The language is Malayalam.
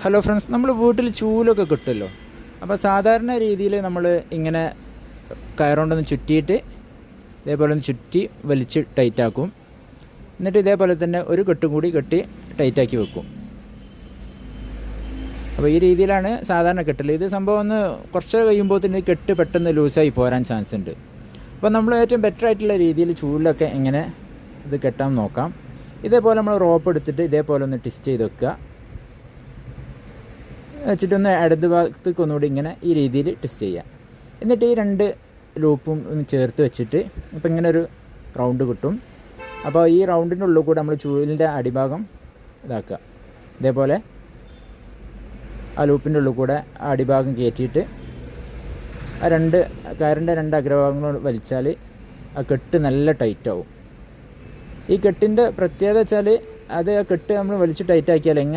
ഹലോ ഫ്രണ്ട്സ്, നമ്മൾ വീട്ടിൽ ചൂലൊക്കെ കിട്ടുമല്ലോ. അപ്പോൾ സാധാരണ രീതിയിൽ നമ്മൾ ഇങ്ങനെ കയറുകൊണ്ടൊന്ന് ചുറ്റിയിട്ട് ഇതേപോലെ ഒന്ന് ചുറ്റി വലിച്ച് ടൈറ്റാക്കും. എന്നിട്ട് ഇതേപോലെ തന്നെ ഒരു കെട്ടും കൂടി കെട്ടി ടൈറ്റാക്കി വെക്കും. അപ്പോൾ ഈ രീതിയിലാണ് സാധാരണ കെട്ടൽ. ഇത് സംഭവം ഒന്ന് കുറച്ച് കഴിയുമ്പോൾ തന്നെ കെട്ട് പെട്ടെന്ന് ലൂസായി പോരാൻ ചാൻസ് ഉണ്ട്. അപ്പോൾ നമ്മൾ ഏറ്റവും ബെറ്റർ ആയിട്ടുള്ള രീതിയിൽ ചൂലിലൊക്കെ എങ്ങനെ ഇത് കെട്ടാൻ നോക്കാം. ഇതേപോലെ നമ്മൾ റോപ്പ് എടുത്തിട്ട് ഇതേപോലെ ഒന്ന് ട്വിസ്റ്റ് ചെയ്ത് വെക്കുക. വെച്ചിട്ടൊന്ന് ഇടത് ഭാഗത്തേക്ക് ഒന്നുകൂടി ഇങ്ങനെ ഈ രീതിയിൽ ട്വിസ്റ്റ് ചെയ്യുക. എന്നിട്ട് ഈ രണ്ട് ലൂപ്പും ഒന്ന് ചേർത്ത് വെച്ചിട്ട് ഇപ്പോൾ ഇങ്ങനെ ഒരു റൗണ്ട് കിട്ടും. അപ്പോൾ ഈ റൗണ്ടിൻ്റെ ഉള്ളിൽ കൂടെ നമ്മൾ ചൂലിൻ്റെ അടിഭാഗം ഇതാക്കുക. ഇതേപോലെ ആ ലൂപ്പിൻ്റെ ഉള്ളിൽ കൂടെ ആ അടിഭാഗം കയറ്റിയിട്ട് ആ കയറിൻ്റെ രണ്ട് അഗ്രഭാഗങ്ങൾ വലിച്ചാൽ ആ കെട്ട് നല്ല ടൈറ്റാവും. ഈ കെട്ടിൻ്റെ പ്രത്യേകത വെച്ചാൽ അത് ആ കെട്ട് നമ്മൾ വലിച്ച് ടൈറ്റാക്കിയാൽ എങ്ങനെ